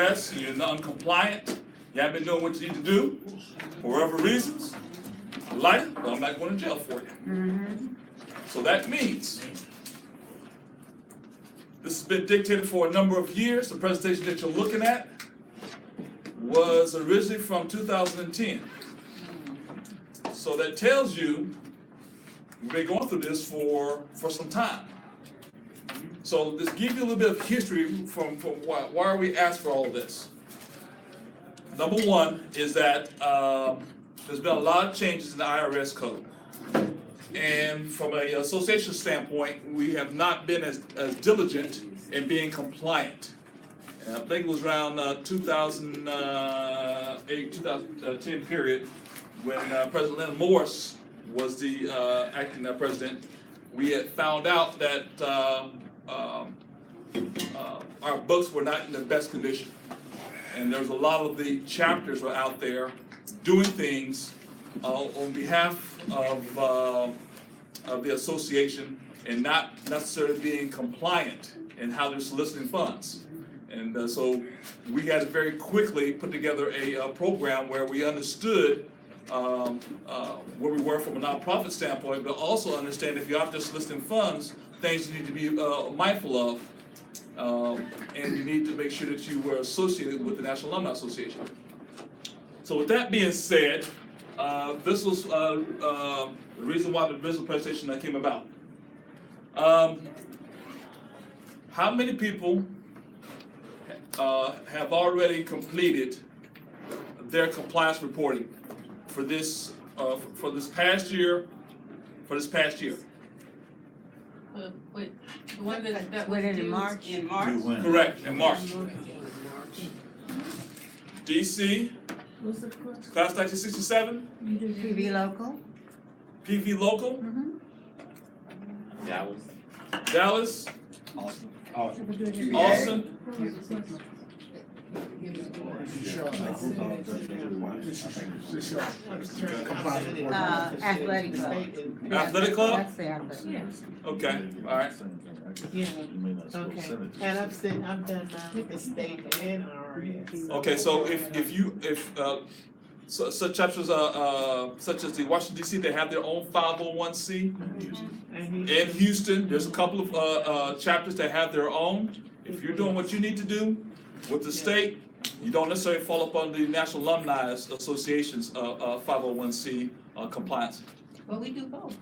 IRS, you're non-compliant, you haven't been doing what you need to do, for whatever reasons, like, well, I'm not going to jail for you. So that means, this has been dictated for a number of years. The presentation that you're looking at was originally from 2010. So that tells you we've been going through this for some time. So let's give you a little bit of history from why are we asked for all of this. Number one is that there's been a lot of changes in the IRS code. And from an association standpoint, we have not been as diligent in being compliant. And I think it was around 2008, 2010 period when President Leonard Morris was the acting president. We had found out that our books were not in the best condition. And there's a lot of the chapters were out there doing things on behalf of the association and not necessarily being compliant in how they're soliciting funds. And so we had to very quickly put together a program where we understood where we were from a nonprofit standpoint, but also understand if you're out there soliciting funds, things you need to be mindful of. And you need to make sure that you were associated with the National Alumni Association. So with that being said, this was the reason why the business presentation came about. How many people have already completed their compliance reporting for this past year? Wait, the one that Went was in due March? in March? Correct, in March. DC, Class 1967, PV local? PV local, Dallas, Austin, Athletic club. Athletic club? That's the athletic. Okay, all right. Yeah, okay. And I've done with the state and IRS. Okay, so such chapters such as the Washington D.C., they have their own 501c. In Houston, there's a couple of chapters that have their own. If you're doing what you need to do with the state, you don't necessarily fall upon the National Alumni Association's 501c compliance. Well, we do both.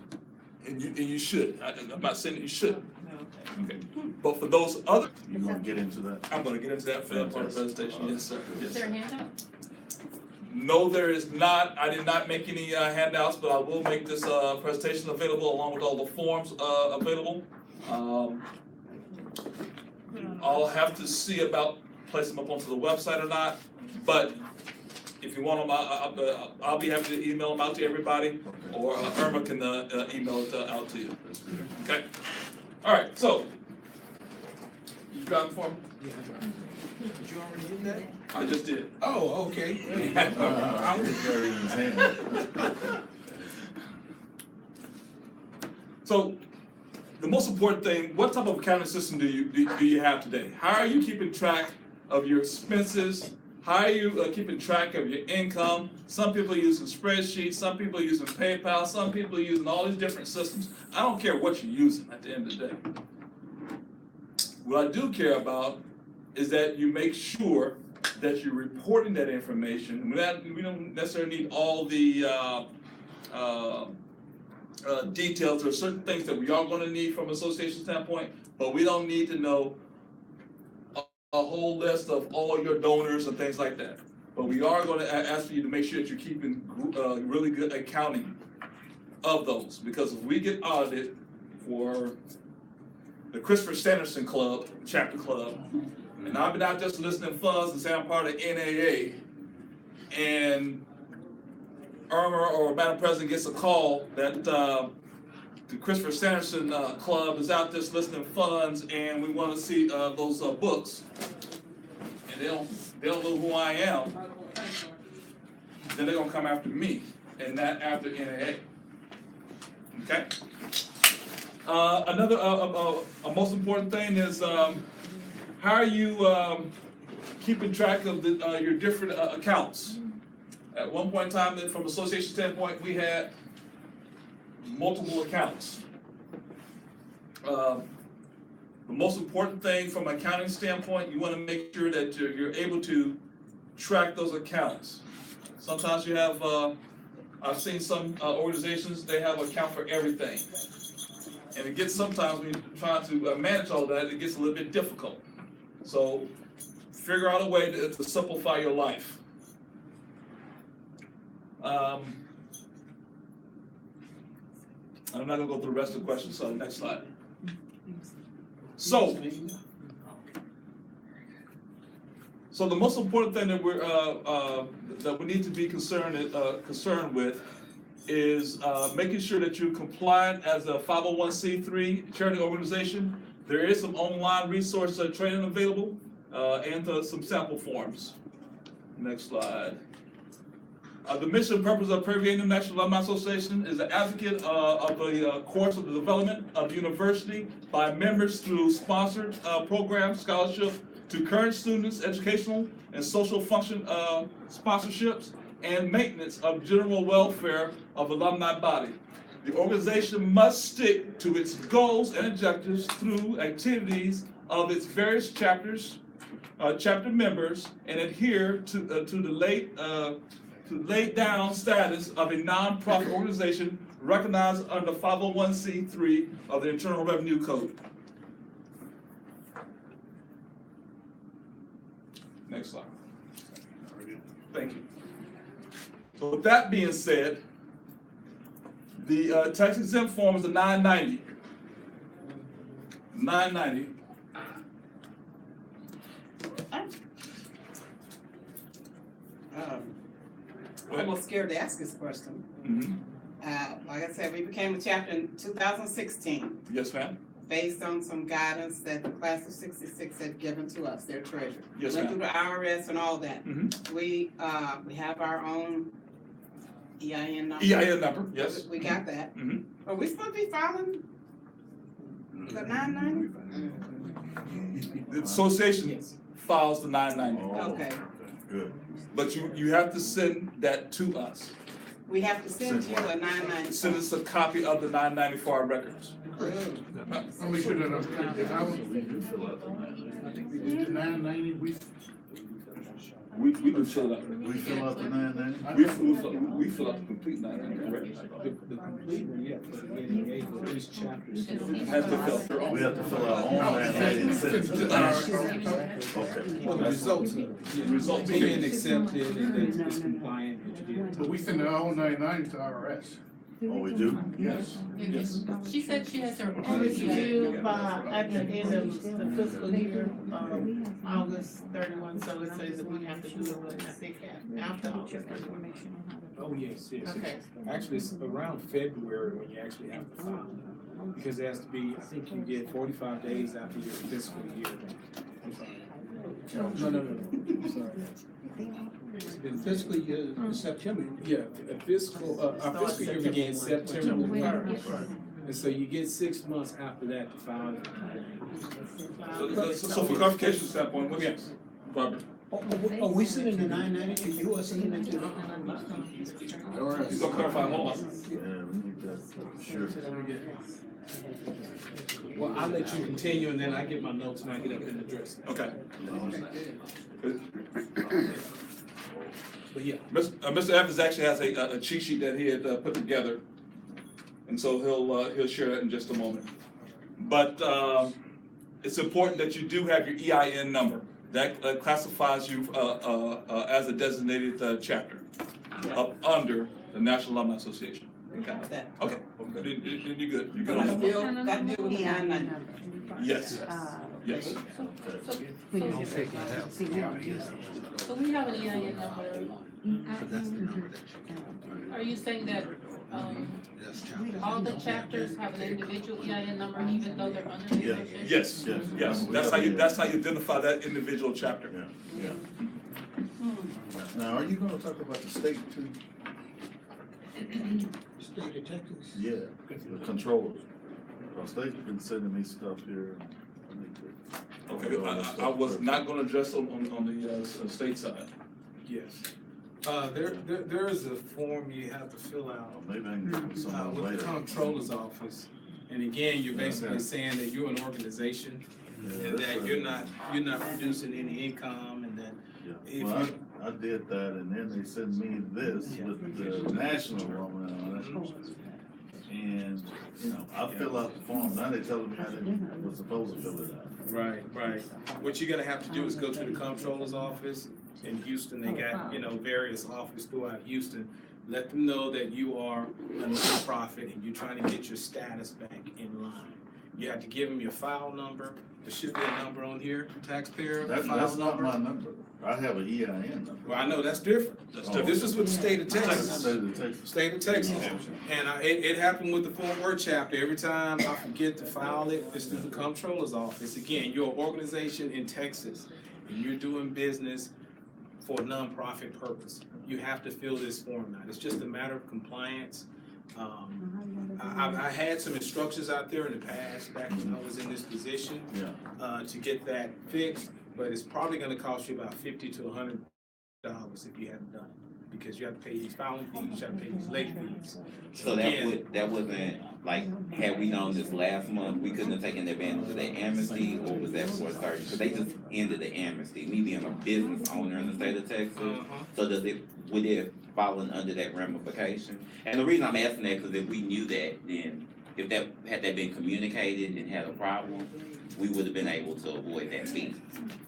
And you should. I'm not saying that you shouldn't. Okay. But for those other, You want to get into that? I'm going to get into that for that part of the presentation. Yes, sir. Yes, Is there a sir. handout? No, there is not. I did not make any handouts, but I will make this presentation available along with all the forms available. I'll have to see about placing them up onto the website or not, but if you want them, I'll be happy to email them out to everybody, or Irma can email it out to you. Okay? All right, so, you got it for me? Did you already do that? I just did. Oh, okay. I was very in his hand. So, the most important thing, what type of accounting system do you have today? How are you keeping track of your expenses? How are you keeping track of your income? Some people are using spreadsheets, some people are using PayPal, some people are using all these different systems. I don't care what you're using at the end of the day. What I do care about is that you make sure that you're reporting that information. We don't necessarily need all the details. There are certain things that we are going to need from an association standpoint, but we don't need to know a whole list of all your donors and things like that. But we are going to ask for you to make sure that you're keeping really good accounting of those, because if we get audited for the Christopher Sanderson Club, Chapter Club, and I've been out just listening funds and say I'm part of NAA, and Irma or Madam President gets a call that the Christopher Sanderson Club is out there soliciting funds, and we want to see those books, and they don't know who I am, then they're gonna come after me, and not after NAA. Okay. Another most important thing is how are you keeping track of your different accounts. At one point in time, from an association standpoint, we had multiple accounts. The most important thing from an accounting standpoint, you want to make sure that you're able to track those accounts. Sometimes you have, I've seen some organizations, they have an account for everything. And it gets, sometimes when you're trying to manage all that, it gets a little bit difficult. So figure out a way to simplify your life. I'm not gonna go through the rest of the questions, so next slide. So the most important thing that we need to be concerned with is making sure that you're compliant as a 501c3 charity organization. There is some online resource training available and some sample forms. Next slide. The mission and purpose of Prairie View International Alumni Association is an advocate of the course of the development of the university by members through sponsored programs, scholarships to current students, educational and social function sponsorships, and maintenance of general welfare of alumni body. The organization must stick to its goals and objectives through activities of its various chapters, chapter members, and adhere to the laid down status of a non-profit organization recognized under 501c3 of the Internal Revenue Code. Next slide. Thank you. So with that being said, the tax exempt form is a 990. 990. I'm almost scared to ask this question. Mm-hmm. Like I said, we became a chapter in 2016 Yes, ma'am. based on some guidance that the class of '66 had given to us, their treasurer. Yes, Went through ma'am. the IRS and all that. Mm-hmm. We have our own EIN number. EIN number, yes. We got that. Mhm. Are we supposed to be filing the 990? The association Yes. files the 990, Oh, Okay. Good. but you have to send that to us. We have to send you a 990. Send us a copy of the 990 for our records. I'll make sure that We do fill out the 990. I think we did the 990, We do fill out. We fill out the 990? We fill out the complete 990, correct? the complete one, yeah, for the NAA, for these chapters. Has to fill their own. We have to fill out our own 990 and send it to the Okay. Well, the results, Results. being accepted and then it's compliant. But we send our own 990 to IRS. Oh, we do? Yes, yes. She said she has her And own. it's due by, at the end of the fiscal year, August 31, so it says that we have to do it with after August 31. Oh, yes, yes. Okay. Actually, it's around February when you actually have to file. Because it has to be, I think you get 45 days after your fiscal year. No, sorry. It's been Fiscal year, September. Yeah, our fiscal year began September the 1st. Right. And so you get 6 months after that to file it. So for clarification standpoint, let me ask, Robert. Are we sending the 990 to you or sending it to? You gonna clarify, hold on. Yeah, we need that, sure. Well, I'll let you continue and then I get my notes and I get up and address it. Okay. But yeah. Mr. Evans actually has a cheat sheet that he had put together, and so he'll share that in just a moment. But it's important that you do have your EIN number. That classifies you as a designated chapter up under the National Alumni Association. Okay. That. Okay. Then you're good. You're good But on I that. still got to do with the 990. Yes. Yes. So we have an EIN number. Are you saying that, all the chapters have an individual EIN number even though they're under the Yeah. association? Yes. Yes. That's how you identify that individual chapter. Yeah. Now, are you gonna talk about the state too? State of Texas. Yeah, the controllers. Well, state's been sending me stuff here. I need to Okay, I was not gonna address on the state side. Yes. There is a form you have to fill out Maybe I can get some with the later. comptroller's office. And again, you're basically saying that you're an organization and that you're not producing any income and that if Well, you. I did that, and then they sent me this with the national woman on it. And, you know, I fill out the form, now they telling me I was supposed to fill it out. Right. What you're gonna have to do is go to the comptroller's office in Houston. They got, various offices throughout Houston. Let them know that you are a nonprofit and you're trying to get your status back in line. You have to give them your file number. There should be a number on here, taxpayer That's file not number. my number. I have an EIN number. Well, I know that's different. This is with the state of Texas. State of Texas. And it happened with the Fort Worth chapter. Every time I forget to file it, it's through the comptroller's office. Again, you're an organization in Texas and you're doing business for a nonprofit purpose. You have to fill this form out. It's just a matter of compliance. I had some instructions out there in the past, back when I was in this position, to get that fixed, but it's probably gonna cost you about $50 to $100 if you haven't done it, because you have to pay these filing fees, you have to pay these late fees. So that wasn't, like, had we known this last month, we couldn't have taken advantage of the amnesty, or was that for certain? Because they just ended the amnesty, me being a business owner in the state of Texas, so would it fallen under that ramification? And the reason I'm asking that, because if we knew that, then had that been communicated and had a problem, we would have been able to avoid that fee.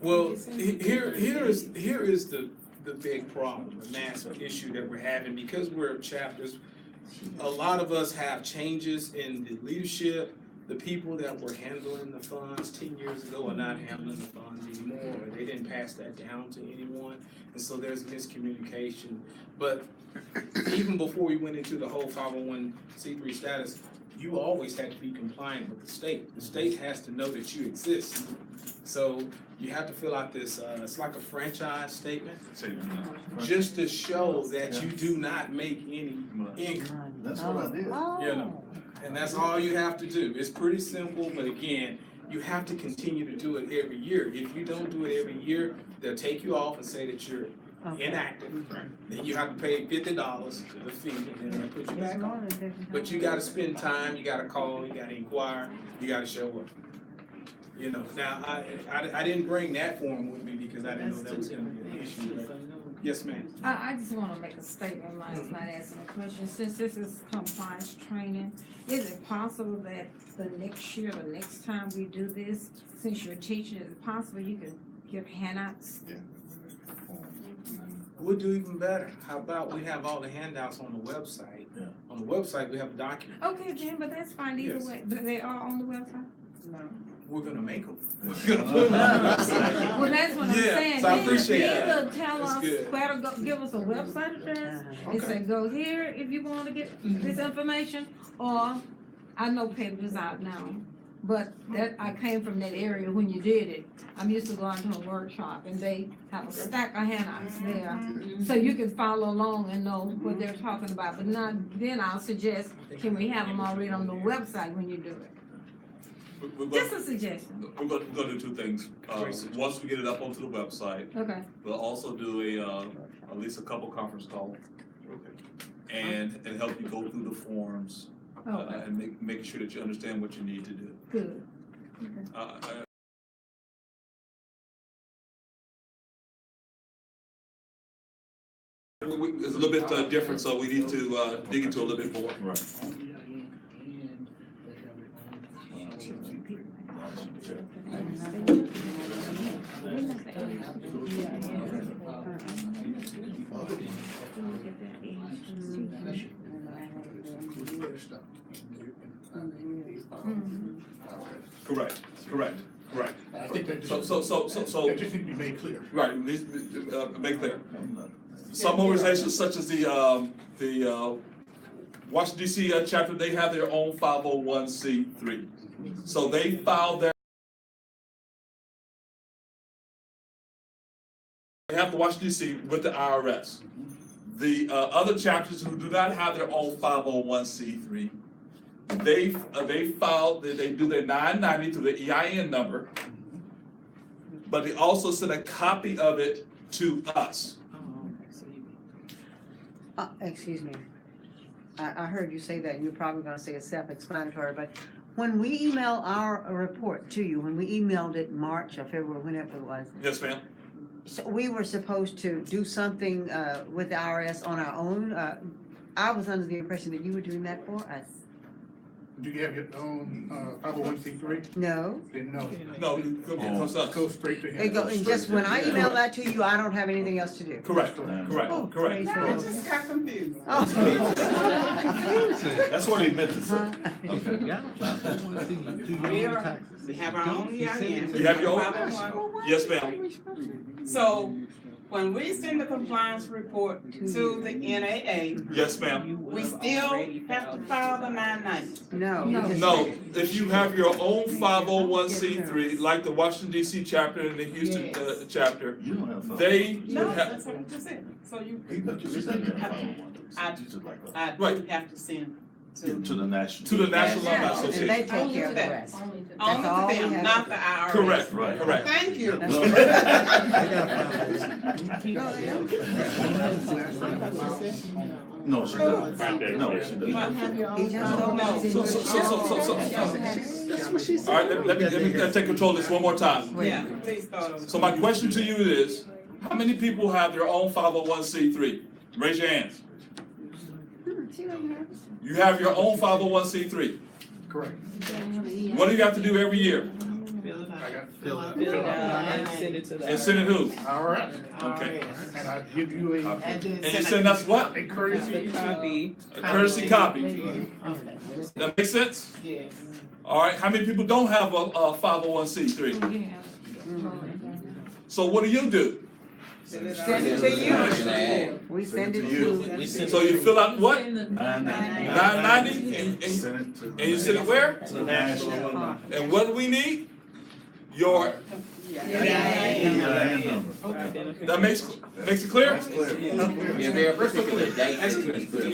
Well, here is the big problem, the massive issue that we're having, because we're chapters. A lot of us have changes in the leadership. The people that were handling the funds 10 years ago are not handling the funds anymore, or they didn't pass that down to anyone, and so there's miscommunication. But even before we went into the whole 501c3 status, you always had to be compliant with the state. The state has to know that you exist. So you have to fill out this, it's like a franchise statement, just to show that you do not make any income. That's what I did. You know, and that's all you have to do. It's pretty simple, but again, you have to continue to do it every year. If you don't do it every year, they'll take you off and say that you're inactive. Then you have to pay $50 the fee, and then they'll put you back on. But you gotta spend time, you gotta call, you gotta inquire, you gotta show up. You know, now, I didn't bring that form with me because I didn't know that was gonna be an issue. But yes, ma'am. I just want to make a statement, like, not asking a question. Since this is compliance training, is it possible that the next year, the next time we do this, since you're teaching, is it possible you can give handouts? We'll do even better. How about we have all the handouts on the website? Yeah. On the website, we have a document. Okay, Jim, but that's fine either Yes. way. But they are on the website? We're gonna make them. Well, that's what I'm saying. So I appreciate Then that. either tell That's us good. where to go, give us a website address, and say, go here if you want to get this information, or, I know papers out now, but that, I came from that area when you did it. I'm used to going to a workshop, and they have a stack of handouts there, so you can follow along and know what they're talking about, but not, then I'll suggest, can we have them already on the website when you do it? Just a suggestion. We're gonna do two things. Once we get it up onto the website, Okay. we'll also do at least a couple conference calls. And help you go through the forms, Okay. and make sure that you understand what you need to do. Good. It's a little bit different, so we need to dig into a little bit more. Right. Correct. I think that So, that just need to be made clear. right, make clear. Some organizations such as the Washington DC chapter, they have their own 501c3. So they filed their, they have to Washington DC with the IRS. The other chapters who do not have their own 501c3, they filed, they do their 990 through the EIN number, but they also sent a copy of it to us. Excuse me. I heard you say that, and you're probably gonna say it's self-explanatory, but when we email our report to you, when we emailed it March or February, whenever it was, Yes, ma'am? so we were supposed to do something, with the IRS on our own. I was under the impression that you were doing that for us. Do you have your own, 501c3? No? Didn't know. No, go to us. Go straight to him. It go, and just when I email that to you, I don't have anything else to do. Correct, Oh, correct. praise the I Lord. just got confused. Oh. That's what he meant to say. We have our own EIN. You have your own? 501. Yes, ma'am. So when we send the compliance report to the NAA, Yes, ma'am. we still have to file the 990. No. No, if you have your own 501c3, like the Washington DC chapter and the Houston chapter, You don't have. they No, would have, that's what I just said. So you, He got you said that 501. I- Just like that. I Right. do have to send To to, the national. to the National Yeah, Alumni and Association. they take Only care to of the them. rest. only all we to them, have not to- the IRS. Correct, Right. correct. Thank you. No, she doesn't. No, she He doesn't. just told me it's in your- All right, let me take control of this one more time. Yeah, please start over. So my question to you is, how many people have their own 501c3? Raise your hands. You have your own 501c3. Correct. What do you have to do every year? I got. And send it to And send it who? All right. Okay. And I give you a And you send us what? courtesy. A courtesy copy. That makes sense? Yes. All right, how many people don't have a 501c3? So what do you do? Send it to you. We send it to you. So you fill out what? 990. 990? And Send it to. and you send it where? To the national. And what do we need? Your, EIN number. that makes it clear? Yeah, they're particular dates.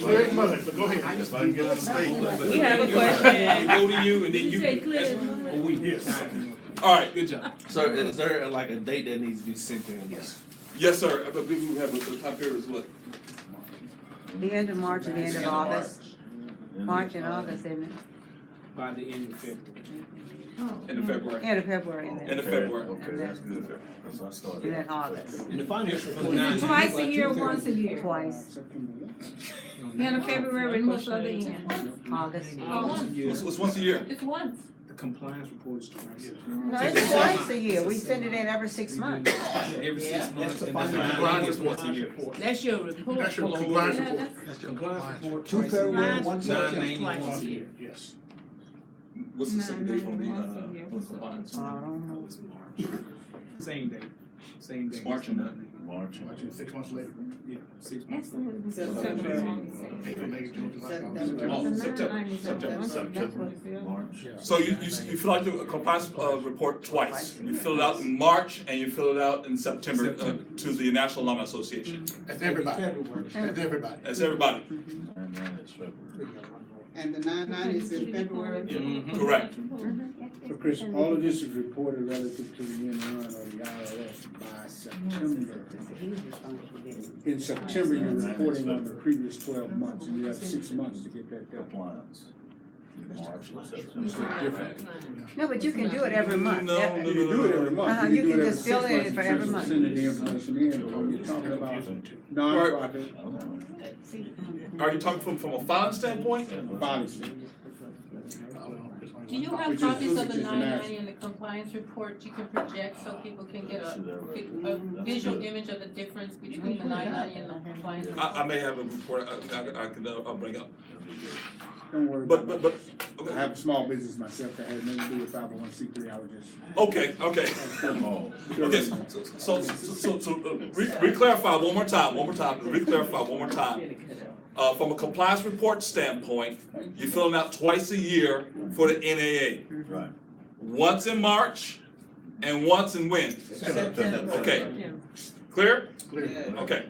Clear as mud, but go ahead. If I can get a statement. We have a question. We go to you and then you. Yes. All right, good job. So is there like a date that needs to be sent in? Yes, sir. I believe we have a time period as well. The end of March and the end of August. March and August, isn't it? By the end of February. End of February. End of February, and End then, of February. Okay, that's good. That's what I started. and then August. In the finance report. Is it twice a year or once a year? Twice. End of February and most of the end? August. It's once a year. It's once. The compliance report is twice. No, it's twice a year. We send it in every 6 months. Every 6 months. And That's then the compliance finance is once a year. That's your report. That's your compliance Yeah, report. that's- Compliance report Two twice a year. February, one March. 990 Twice once a year. Yes. What's the second date from the, I don't know. Same day. Same day. It's March and March. 6 months later. Yeah, 6 months. April, May, June, July, August. Oh, September. September, March. So you fill out the compliance report twice. You fill it out in March and you fill it out in September to the National Alumni Association. That's everybody. That's everybody. That's everybody. And then it's February. And the 990 is in February. Mhm. Correct. So Chris, all of this is reported relative to the NRN or the IRS by September. In September, you're reporting on the previous 12 months, and you have 6 months to get that done. Compliance. March and So September. it's different. No, but you can do it every month. No, That- no, You can do it every month. Uh-huh, You you can do can it every just fill 6 it in months for in every terms of month. sending the information in, but when you're talking about nonprofit, Are you talking from a filing standpoint? bodies. Do you have Which is- copies of which the is 990 and the compliance report you can project so people can get a visual image of the difference between the 990 and the compliance? I may have a report I can, I'll bring up. Don't worry But, about but, it. but, I have a small business myself that had nothing to do with 501c3, I was just. okay, okay. Oh. Okay, so re-clarify one more time, re-clarify one more time. From a compliance report standpoint, you're filling out twice a year for the NAA. Right. Once in March and once in when? September. Okay, clear? Clear. Okay.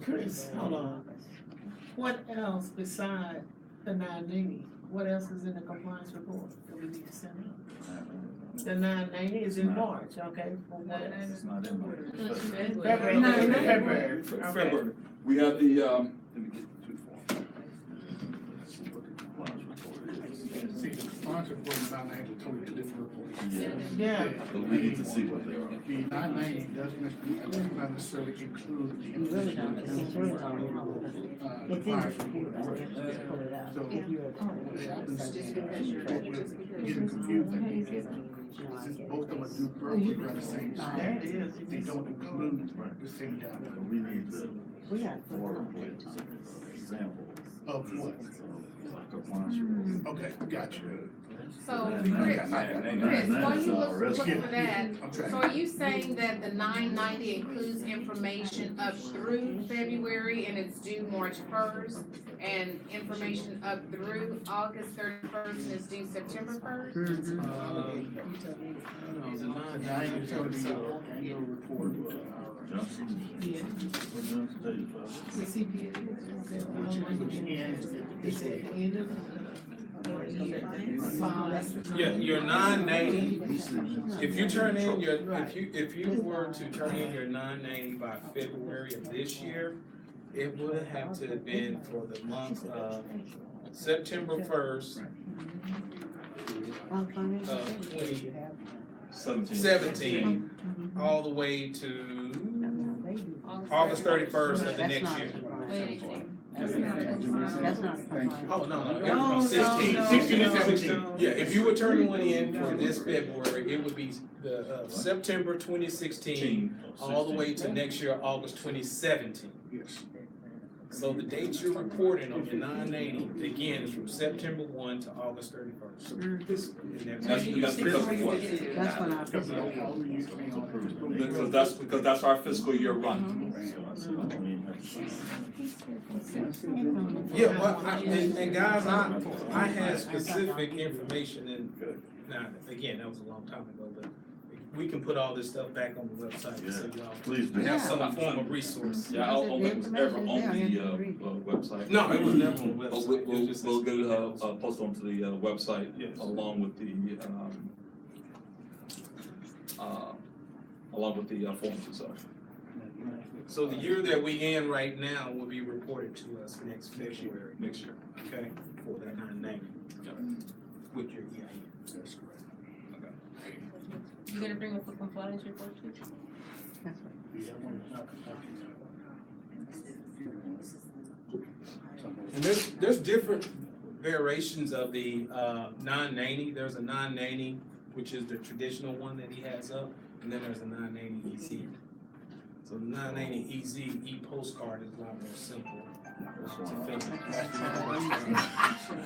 Chris, hold on. What else beside the 990 what else is in the compliance report that we need to send out? The 990 is in March, okay? For what? It's not in there. February. February. February, we have the, let me get two forms. Let's see what the compliance report is. See, the response report is not named, totally different reports. Yeah. But we need to see what they are. The 990 doesn't not necessarily include the You really don't, information. it's really don't. It's in the Compliance computer, report. just pull it out. So what happens is, getting confused, since both of them do roughly around the same time, they don't include the same data. We need the We got form with examples Of what? of compliance report. Okay, gotcha. So, Yeah, Chris, I got it. Chris, while you That's look all for that, I'm trying. so are you saying that the 990 includes information up through February and it's due March 1st? And information up through August 31st and it's due September 1st? The 990 is gonna be your annual report. Johnson? Yeah. What Johnson tell you, fellas? The CPA. It's at the end of the year. Yeah, your 990, if you turn in your, if you were to turn in your 990 by February of this year, it would have to have been for the month of September 1st, 2017, all the way to August 31st of the next year. That's not. Oh, no, No, from 16. no, 16 to no, 17. no. Yeah, if you were turning one in for this February, it would be the September 2016, all the way to next year, August 2017. Yes. So the dates you're reporting on your 980, again, is from September 1 to August 31st. And That's that's- because of what? That's when I. Because that's our fiscal year run. Yeah, well, and guys, I had specific information and, now, again, that was a long time ago, but we can put all this stuff back on the website, so y'all Please do. have some form of resource. Yeah, I don't think it was ever on the website. No, it was never on the But website. we'll get it, posted onto the, website Yes. along with the, forms and stuff. So the year that we in right now will be reported to us next February, Next year. okay, for that 990. With your EIN. That's correct. You gonna bring up a compliance report too? And there's different variations of the 990. There's a 990, which is the traditional one that he has up, and then there's a 990 EZ. So the 990 EZ e-postcard is a lot more simple to fill.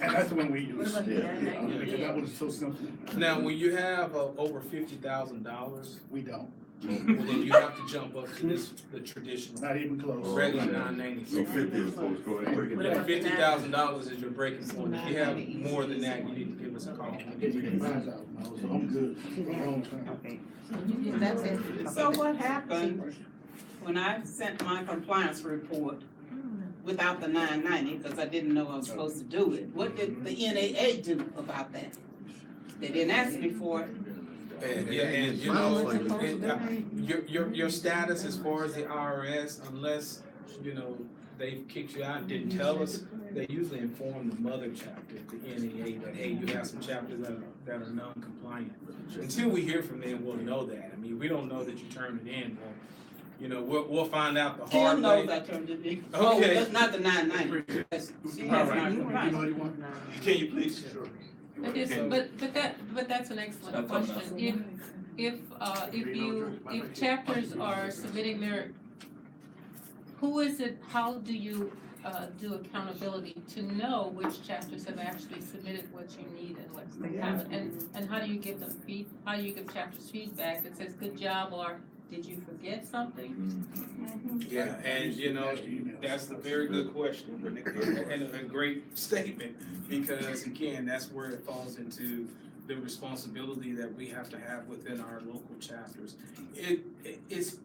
And that's the one we use. Yeah. Because that was so simple. Now, when you have over $50,000, We don't, well, then you have to jump up to the traditional, not even close. regular 990. So 50 is supposed to go ahead and break it Yeah, down. $50,000 is your breaking point. If you have more than that, you need to give us a call. We can find out, so I'm good. Long time. That's it. So what happened when I sent my compliance report without the 990, because I didn't know I was supposed to do it? What did the NAA do about that? They didn't ask me for it. And, yeah, and you know, your status as far as the IRS, unless, you know, they kicked you out and didn't tell us, they usually inform the mother chapter, the NAA, that, hey, you have some chapters that are non-compliant. Until we hear from them, we'll know that. I mean, we don't know that you turned it in, well, you know, we'll find out the hard Kim way. knows I turned it in. Okay. Oh, that's not the 990. She has All right. non-compliance. Can you please? But that's an excellent question. If chapters are submitting their, who is it, how do you, do accountability to know which chapters have actually submitted what you need and what they haven't? And how do you give them how do you give chapters feedback that says, good job, or did you forget something? Yeah, and you know, that's a very good question and a great statement, because again, that's where it falls into the responsibility that we have to have within our local chapters. It's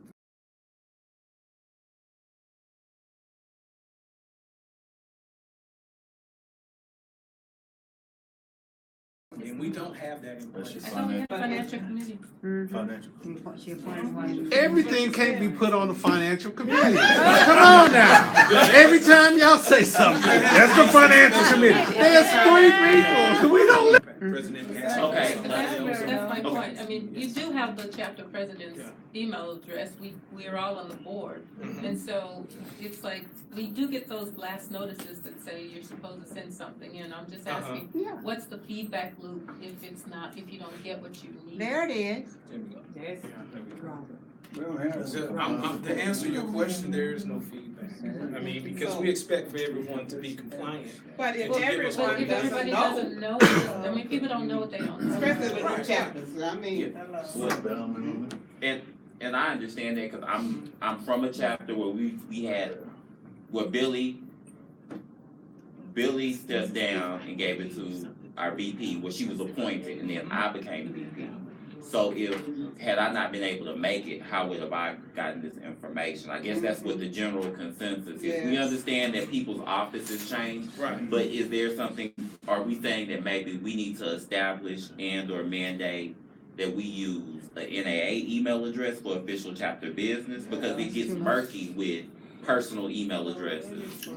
We don't have that in That's place. just I thought we had a financial committee. financial. She appointed one. Everything can't be put on the financial committee. Come on now. Every time y'all say something, that's the financial committee. There's 3 people. We don't. President has. Okay. That's my point. I mean, you do have the chapter president's email address. We're all on the board. And so it's like, we do get those blast notices that say you're supposed to send something in. I'm just asking, what's the feedback loop if if you don't get what you need? There it is. We don't have. To answer your question, there is no feedback. I mean, because we expect for everyone to be compliant. But if And to give us But everyone if everybody doesn't doesn't know, know, I mean, people don't know what they don't know. especially with new chapters, I mean, And I understand that, cause I'm from a chapter where we had, where Billy stepped down and gave it to our VP, where she was appointed, and then I became VP. So had I not been able to make it, how would have I gotten this information? I guess that's what the general consensus is. We Yes. understand that people's offices change, Right. but is there something, are we saying that maybe we need to establish and or mandate that we use a NAA email address for official chapter business? Because it gets murky with personal email addresses. To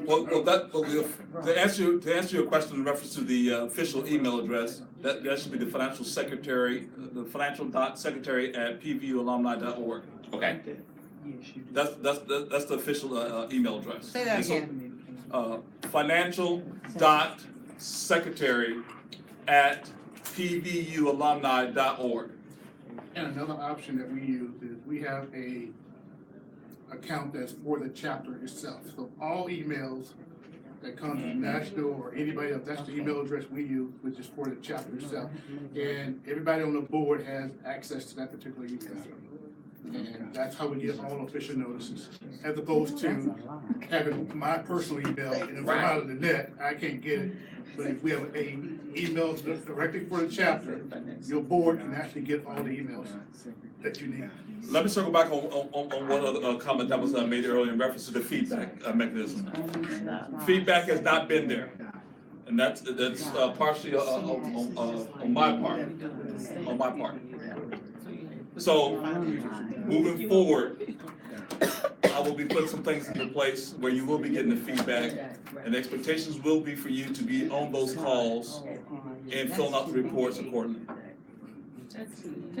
answer your question in reference to the official email address, that should be the financial secretary, the financial.secretary@pvualumni.org. Okay. That's the official email address. Say that And so, again. financial.secretary@pvualumni.org. And another option that we use is we have a account that's for the chapter itself. So all emails that come from national or anybody else, that's the email address we use, which is for the chapter itself. And everybody on the board has access to that particular email. And that's how we get all official notices, as opposed to having my personal email and if I'm out of the net, I can't get it. But if we have a email directly for the chapter, your board can actually get all the emails that you need. Let me circle back on one other comment that was made earlier in reference to the feedback mechanism. Feedback has not been there, and that's partially on my part. So, moving forward, I will be putting some things into place where you will be getting the feedback, and expectations will be for you to be on those calls and filling out the reports accordingly.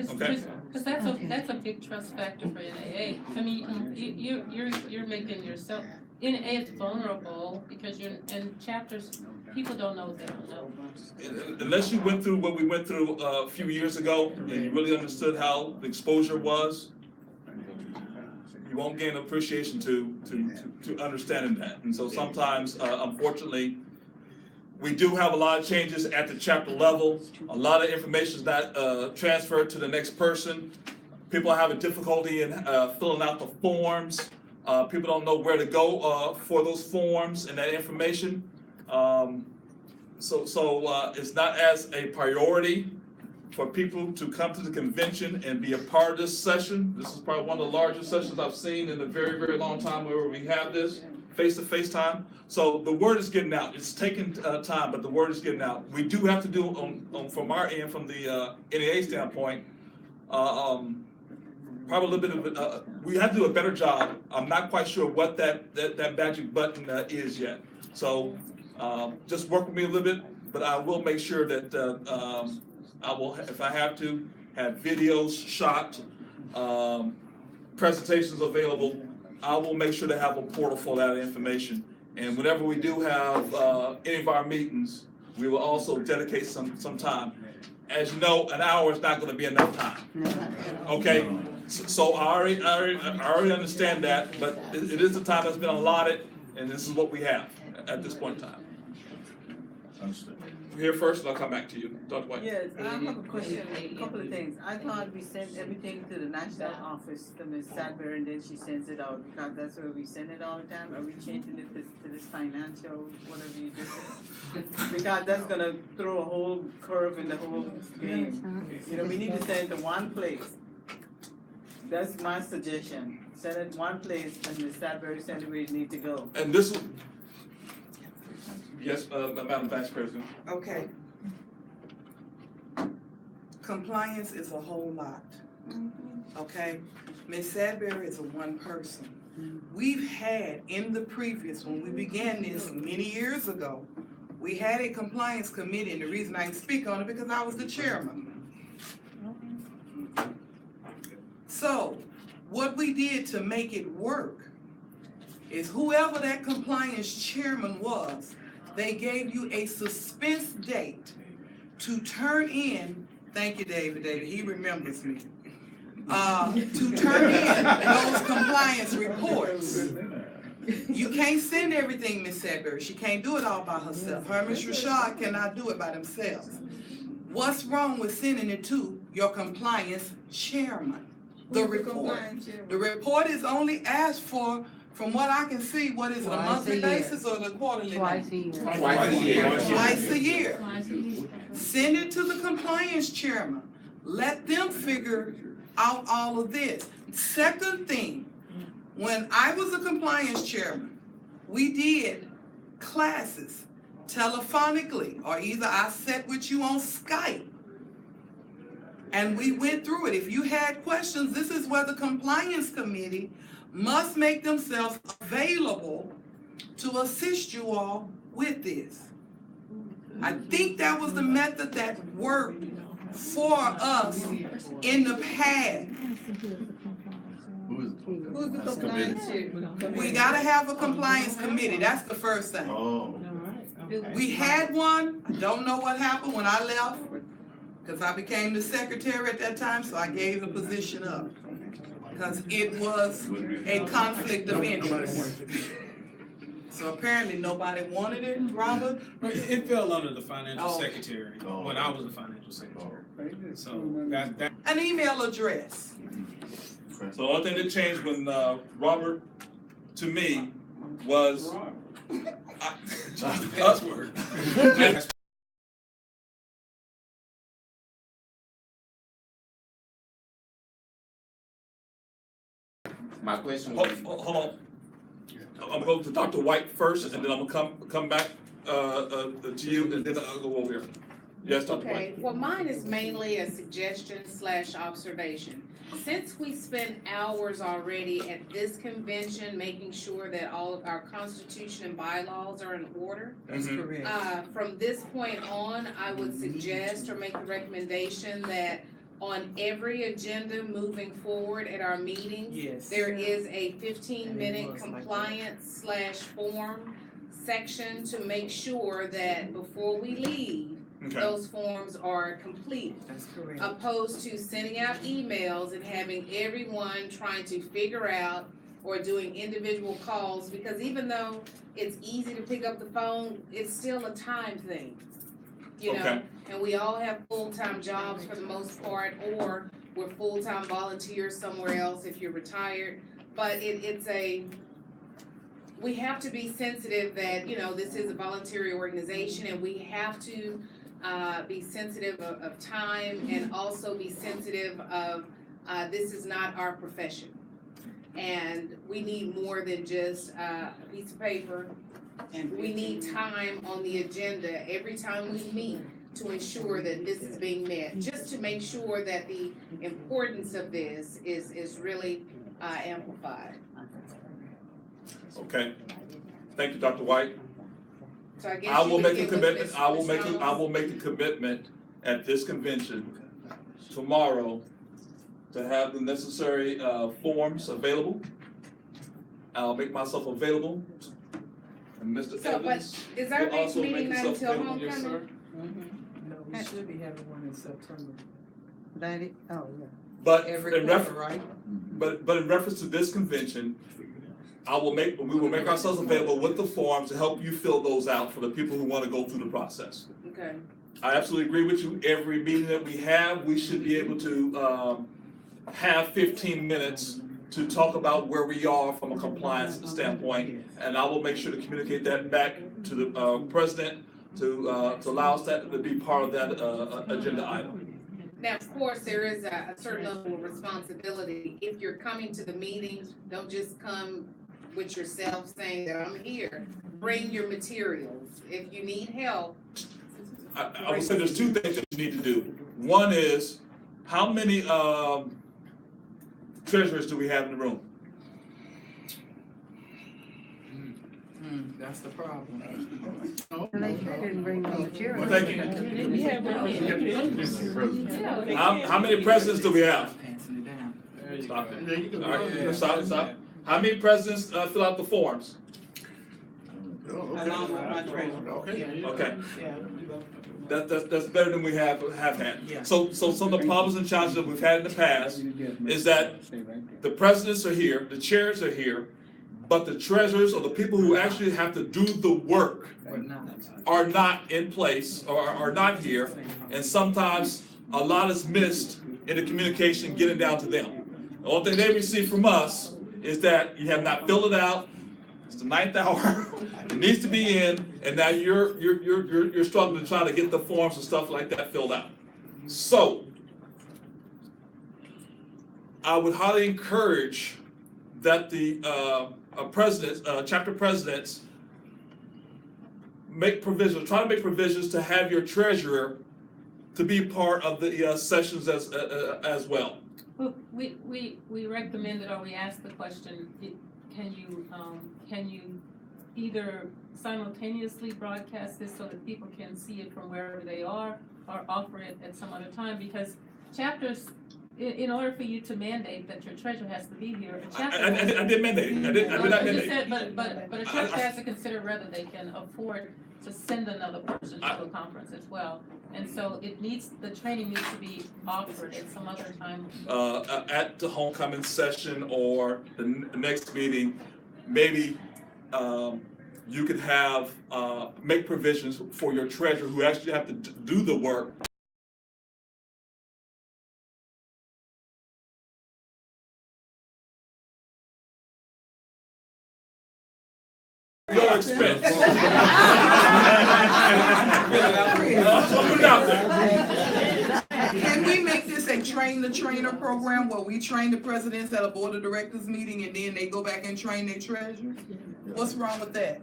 Okay. Because that's a big trust factor for NAA. I mean, you're making yourself, NAA is vulnerable because in chapters, people don't know what they don't know. Unless you went through what we went through a few years ago and you really understood how the exposure was, you won't gain appreciation to understanding that. And so sometimes, unfortunately, we do have a lot of changes at the chapter level. A lot of information is not transferred to the next person. People are having difficulty in filling out the forms. People don't know where to go for those forms and that information. So it's not as a priority for people to come to the convention and be a part of this session. This is probably one of the largest sessions I've seen in a very, very long time where we have this face-to-face time. So the word is getting out. It's taking time, but the word is getting out. We do have to do from our end, from the NAA standpoint, probably a little bit of we have to do a better job. I'm not quite sure what that magic button is yet. So just work with me a little bit, but I will make sure that I will, if I have to, have videos shot, presentations available. I will make sure to have a portal for that information. And whenever we do have any of our meetings, we will also dedicate some time. As you know, an hour is not going to be enough time. Okay, so I already understand that, but it is the time that's been allotted, and this is what we have at this point in time. Understood. Here first, and I'll come back to you, Dr. White. Yes, I have a question, a couple of things. I thought we sent everything to the national office to Ms. Sadler and then she sends it out because that's where we send it all the time. Are we changing it to this financial, whatever you just said? Because that's gonna throw a whole curve in the whole game. You know, we need to send it to one place. That's my suggestion. Send it one place and Ms. Sadler send it where it needs to go. And this, yes, Madam Vice President. okay. compliance is a whole lot, okay? Ms. Sadberry is a one person. We've had in the previous, when we began this many years ago, we had a compliance committee, and the reason I can speak on it because I was the chairman. So, what we did to make it work is whoever that compliance chairman was, they gave you a suspense date to turn in, thank you, David, he remembers me, to turn in those compliance reports. You can't send everything, Ms. Sadberry. She can't do it all by herself. Her and Ms. Rashad cannot do it by themselves. What's wrong with sending it to your compliance chairman? The report. The report is only asked for, from what I can see, what is it, a monthly basis or the quarterly? Twice a year. Twice a year. Twice a year. Send it to the compliance chairman. Let them figure out all of this. Second thing, when I was a compliance chairman, we did classes telephonically, or either I sat with you on Skype and we went through it. If you had questions, this is where the compliance committee must make themselves available to assist you all with this. I think that was the method that worked for us in the past. Who's the compliance chair? We gotta have a compliance committee, that's the first thing. Oh. We had one, I don't know what happened when I left, because I became the secretary at that time, so I gave the position up. Because it was a conflict of interest. So apparently nobody wanted it, Robert? It fell under the financial Oh. secretary when I was the financial secretary. So that. An email address. So the only thing that changed when, Robert, to me, was. Password. My question Hold, was, hold on. I'm going to Dr. White first, and then I'm gonna come back, to you, and then I'll go over here. Yes, Dr. White. Okay, well, mine is mainly a suggestion / observation. Since we spent hours already at this convention, making sure that all of our constitution and bylaws are in order, That's correct. from this point on, I would suggest or make the recommendation that on every agenda moving forward at our meetings, Yes. there is a 15-minute compliance / form section to make sure that before we leave, Okay. those forms are completed. That's correct. Opposed to sending out emails and having everyone trying to figure out or doing individual calls, because even though it's easy to pick up the phone, it's still a time thing, you know? Okay. And we all have full-time jobs for the most part, or we're full-time volunteers somewhere else if you're retired. But we have to be sensitive that, you know, this is a voluntary organization, and we have to be sensitive of time, and also be sensitive of, this is not our profession. And we need more than just a piece of paper, and we need time on the agenda every time we meet to ensure that this is being met, just to make sure that the importance of this is really amplified. Okay. Thank you, Dr. White. So I guess I you will would make a get with commitment, Ms. I will Jones. make a commitment at this convention tomorrow to have the necessary, forms available. I'll make myself available. And Mr. So, but Evans is our will next also make meeting not himself until available. Yes, sir. homecoming? No, we should be having one in September. That it, oh, yeah. But Every in quarter, reference, right? but in reference to this convention, we will make ourselves available with the forms to help you fill those out for the people who want to go through the process. Okay. I absolutely agree with you. Every meeting that we have, we should be able to, have 15 minutes to talk about where we are from a compliance standpoint. And I will make sure to communicate that back to the, president to allow us that to be part of that, agenda item. Now, of course, there is a certain level of responsibility. If you're coming to the meetings, don't just come with yourself saying that I'm here. Bring your materials. If you need help. I would say there's two things that you need to do. One is, how many treasurers do we have in the room? That's the problem. And they didn't bring no material. Well, thank you. How many presidents do we have? Stop it. All right, stop. How many presidents fill out the forms? Along with my treasurer. Okay. Yeah. That's better than we have had. So some of the problems and challenges that we've had in the past is that the presidents are here, the chairs are here, but the treasurers or the people who actually have to do the work are not in place or are not here, and sometimes a lot is missed in the communication getting down to them. The only thing they receive from us is that you have not filled it out. It's the 9th hour. It needs to be in, and now you're struggling to try to get the forms and stuff like that filled out. So I would highly encourage that the presidents, chapter presidents, make provisions, try to make provisions to have your treasurer to be part of the sessions as well. Well, we recommended, or we asked the question, can you either simultaneously broadcast this so that people can see it from wherever they are, or offer it at some other time? Because chapters, in order for you to mandate that your treasurer has to be here, a chapter. I did mandate. I did not mandate. But a chapter has to consider whether they can afford to send another person to a conference as well. And so the training needs to be offered at some other time. At the homecoming session or the next meeting, maybe you could have, make provisions for your treasurer who actually have to do the work. Your expense. Put it out there. Can we make this a train-the-trainer program where we train the presidents at a board of directors meeting and then they go back and train their treasurer? What's wrong with that?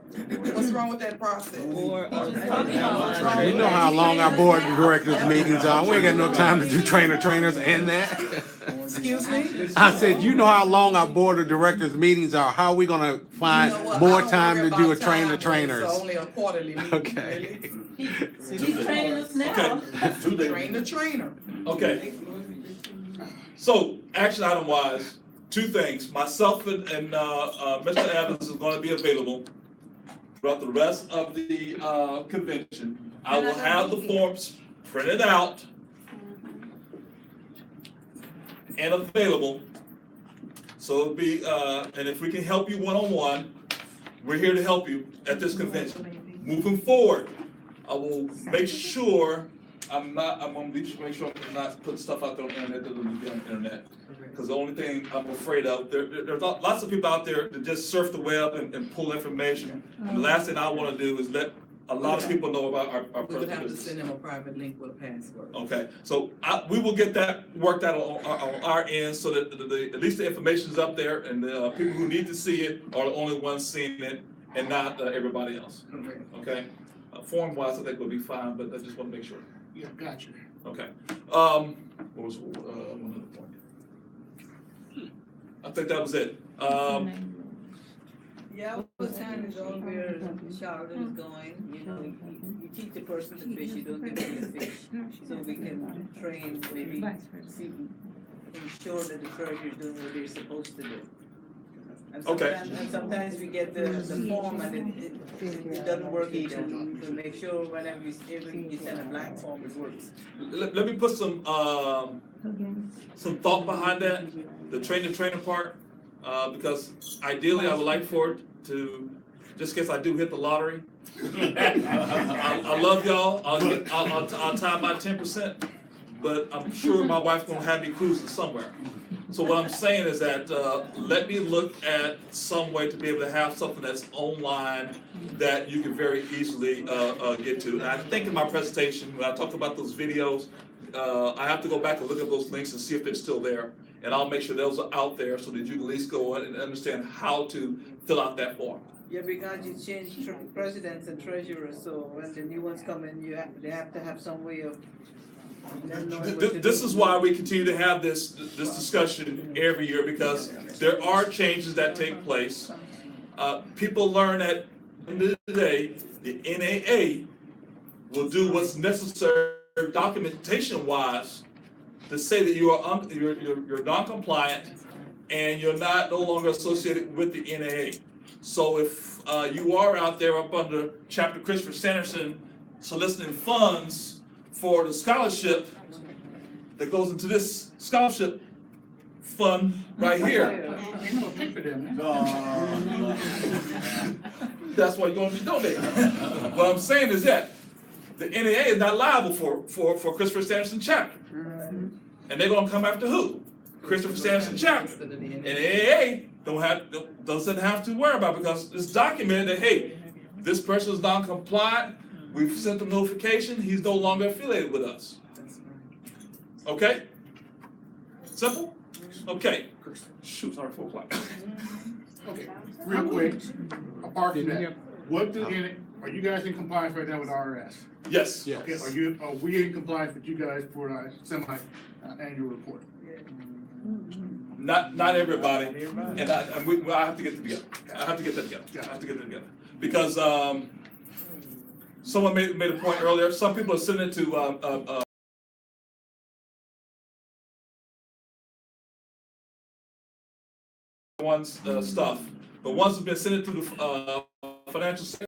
What's wrong with that process? You know how long our board of directors meetings are. We ain't got no time to do trainers and that. Excuse me? I said, you know how long our board of directors meetings are. How are we gonna find more time to do a trainers? It's only a quarterly meeting. Okay. He's training us now. Train the trainer. Okay. So, action item wise, two things. Myself and Mr. Evans is going to be available throughout the rest of the convention. I will have the forms printed out and available. So it'll be, and if we can help you one-on-one, we're here to help you at this convention. Moving forward, I will make sure I'm gonna make sure I'm not putting stuff out there on the internet that doesn't be on the internet. Because the only thing I'm afraid of, there's lots of people out there that just surf the web and pull information. And the last thing I wanna do is let a lot of people know about our We would personal have to business. send them a private link with a password. Okay, so we will get that worked out on our end so that at least the information's up there and the people who need to see it are the only ones seeing it and not everybody else. Correct. Okay, form wise, I think we'll be fine, but I just want to make sure. Yeah, gotcha. Okay. What was one other point? I think that was it. Yeah, what time is all where Charlotte is going, you know, you teach the person to fish, you don't give them the fish. So we can train, maybe, ensure that the treasurer is doing what they're supposed to do. And Okay. sometimes we get the form and it doesn't work either. To make sure whenever you send a blank form, it works. Let me put some thought behind that, the trainer part, because ideally I would like for it to, just in case I do hit the lottery. I love y'all. I'll tie my 10%, but I'm sure my wife's gonna have me cruising somewhere. So what I'm saying is that let me look at some way to be able to have something that's online that you can very easily get to. And I think in my presentation, when I talked about those videos, I have to go back and look at those links and see if they're still there. And I'll make sure those are out there so that you can at least go in and understand how to fill out that form. Yeah, because you change presidents and treasurers, so when the new ones come in, they have to have some way of This is why we continue to have this discussion every year, because there are changes that take place. People learn that in the end of the day, the NAA will do what's necessary documentation wise to say that you're non-compliant and you're no longer associated with the NAA. So if you are out there up under Chapter Christopher Sanderson soliciting funds for the scholarship that goes into this scholarship fund right here, that's why you're going to be donating. What I'm saying is that the NAA is not liable for Christopher Sanderson chapter. And they're gonna come after who? Christopher Sanderson chapter. And NAA doesn't have to worry about it, because it's documented that, hey, this person is non-compliant, we've sent them notification, he's no longer affiliated with us. Okay? Simple? Okay. Shoot, sorry, 4 o'clock. Okay, real quick, apart from that, are you guys in compliance right now with RS? Yes. Okay, are we in compliance with you guys for our semi-annual report? Not everybody, and I have to get it together. I have to get that together. Because someone made a point earlier. Some people are sending it to one's stuff, but once it's been sent to the financial sector,